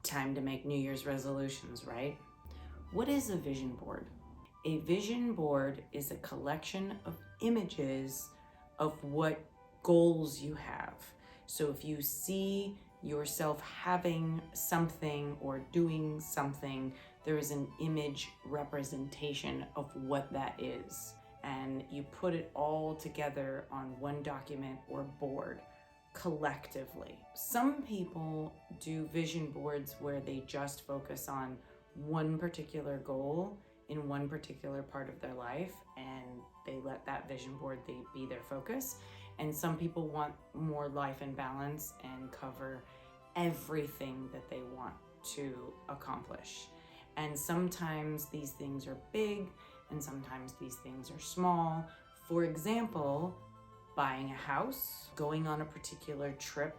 Time to make New Year's resolutions, right? What is a vision board? A vision board is a collection of images of what goals you have. So if you see yourself having something or doing something, there is an image representation of what that is. And you put it all together on one document or board collectively. Some people do vision boards where they just focus on one particular goal in one particular part of their life, and they let that vision board be their focus. And some people want more life and balance and cover everything that they want to accomplish. And sometimes these things are big and sometimes these things are small. For example, buying a house, going on a particular trip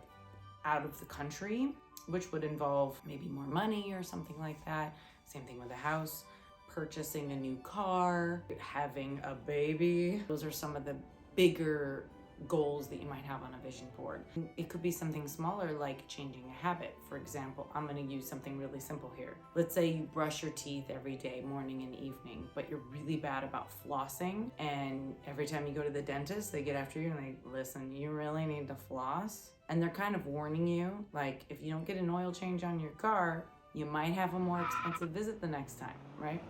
out of the country, which would involve maybe more money or something like that. Same thing with a house. Purchasing a new car, having a baby. Those are some of the bigger goals that you might have on a vision board. It could be something smaller like changing a habit. For example, I'm going to use something really simple here. Let's say you brush your teeth every day, morning and evening, but you're really bad about flossing, and every time you go to the dentist, they get after you and they, listen, you really need to floss. And they're kind of warning you, like, if you don't get an oil change on your car, you might have a more expensive visit the next time, right?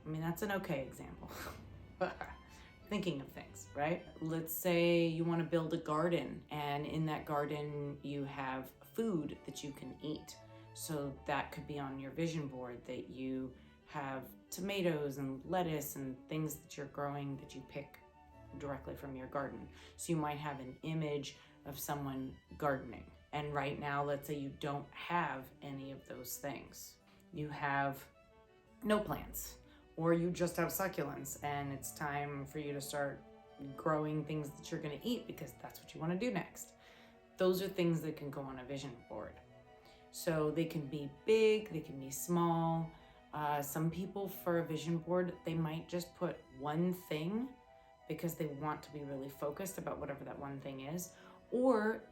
I mean, that's an okay example. Thinking of things, right? Let's say you want to build a garden, and in that garden you have food that you can eat. So that could be on your vision board, that you have tomatoes and lettuce and things that you're growing that you pick directly from your garden. So you might have an image of someone gardening. And right now, let's say you don't have any of those things. You have no plants, or you just have succulents and it's time for you to start growing things that you're going to eat because that's what you want to do next. Those are things that can go on a vision board. So they can be big, they can be small. Some people, for a vision board, they might just put one thing because they want to be really focused about whatever that one thing is. Or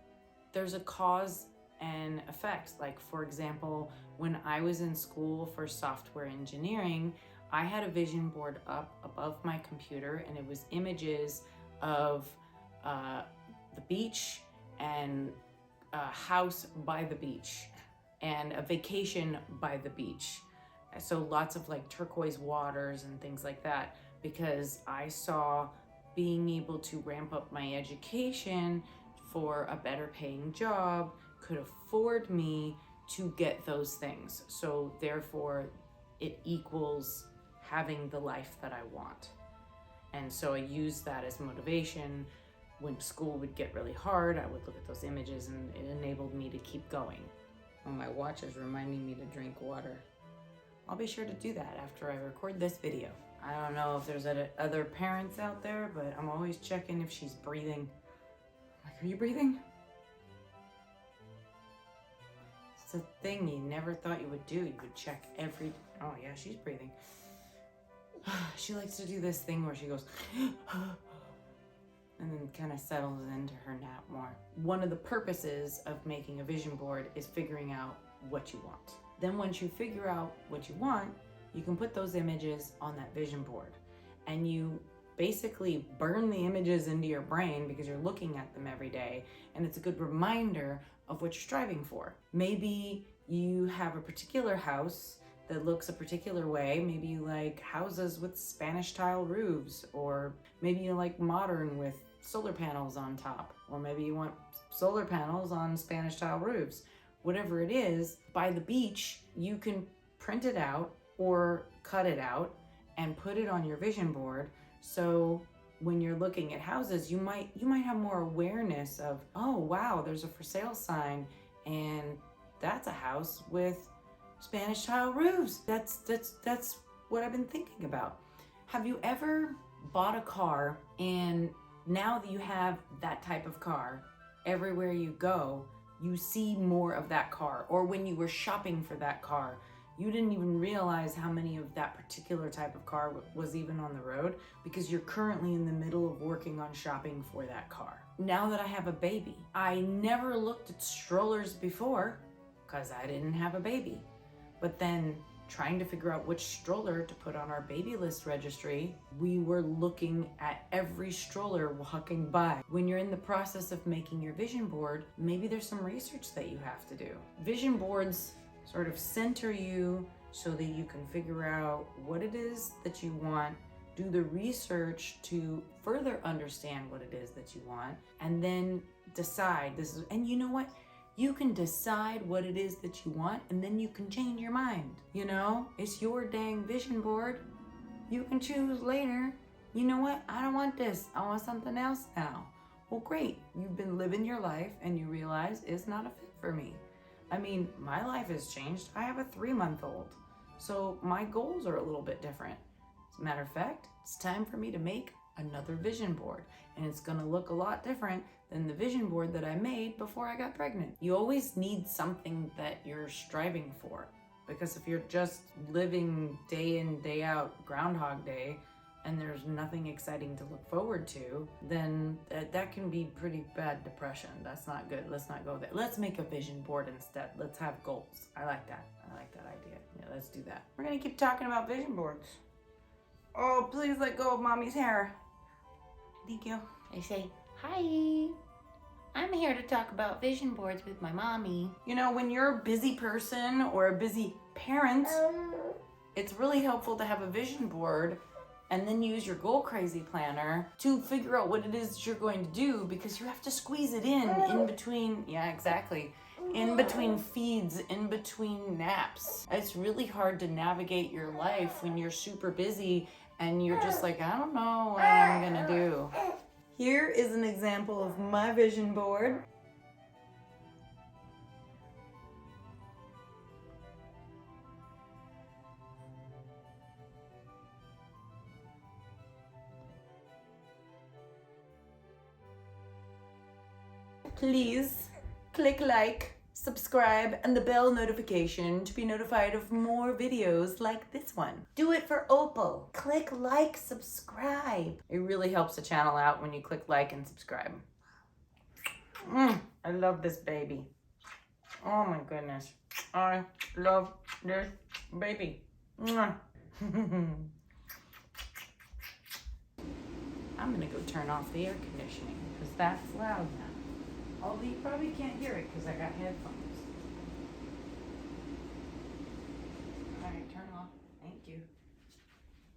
there's a cause and effect. Like, for example, when I was in school for software engineering, I had a vision board up above my computer, and it was images of the beach and a house by the beach and a vacation by the beach. So lots of like turquoise waters and things like that, because I saw being able to ramp up my education for a better paying job could afford me to get those things. So therefore it equals having the life that I want. And so I used that as motivation. When school would get really hard, I would look at those images and it enabled me to keep going. Oh, my watch is reminding me to drink water. I'll be sure to do that after I record this video. I don't know if there's other parents out there, but I'm always checking if she's breathing. Like, are you breathing? It's a thing you never thought you would do. You would check every, oh yeah, she's breathing. She likes to do this thing where she goes, and then kind of settles into her nap more. One of the purposes of making a vision board is figuring out what you want. Then once you figure out what you want, you can put those images on that vision board, and you basically burn the images into your brain because you're looking at them every day, and it's a good reminder of what you're striving for. Maybe you have a particular house that looks a particular way. Maybe you like houses with Spanish tile roofs, or maybe you like modern with solar panels on top, or maybe you want solar panels on Spanish tile roofs. Whatever it is, by the beach, you can print it out or cut it out and put it on your vision board. So when you're looking at houses, you might have more awareness of, oh wow, there's a for sale sign, and that's a house with Spanish tile roofs. That's what I've been thinking about. Have you ever bought a car, and now that you have that type of car, everywhere you go, you see more of that car? Or when you were shopping for that car, you didn't even realize how many of that particular type of car was even on the road because you're currently in the middle of working on shopping for that car. Now that I have a baby, I never looked at strollers before because I didn't have a baby. But then trying to figure out which stroller to put on our baby list registry, we were looking at every stroller walking by. When you're in the process of making your vision board, maybe there's some research that you have to do. Vision boards sort of center you so that you can figure out what it is that you want, do the research to further understand what it is that you want, and then decide and you know what? You can decide what it is that you want, and then you can change your mind. You know, it's your dang vision board. You can choose later. You know what? I don't want this. I want something else now. Well, great. You've been living your life and you realize it's not a fit for me. I mean, my life has changed. I have a 3-month-old. So my goals are a little bit different. As a matter of fact, it's time for me to make another vision board, and it's gonna look a lot different than the vision board that I made before I got pregnant. You always need something that you're striving for, because if you're just living day in, day out, Groundhog Day, and there's nothing exciting to look forward to, then that can be pretty bad depression. That's not good. Let's not go there. Let's make a vision board instead. Let's have goals. I like that. I like that idea. Yeah, let's do that. We're gonna keep talking about vision boards. Oh, please let go of mommy's hair. Thank you. I say, hi. I'm here to talk about vision boards with my mommy. You know, when you're a busy person or a busy parent, it's really helpful to have a vision board and then use your goal crazy planner to figure out what it is that you're going to do, because you have to squeeze it in between, yeah, exactly, in between feeds, in between naps. It's really hard to navigate your life when you're super busy and you're just like, I don't know what I'm gonna do. Here is an example of my vision board. Please click like, subscribe, and the bell notification to be notified of more videos like this one. Do it for Opal. Click like, subscribe. It really helps the channel out when you click like and subscribe. I love this baby. Oh my goodness. I love this baby. I'm gonna go turn off the air conditioning because that's loud now. Although you probably can't hear it because I got headphones. All right, turn off. Thank you.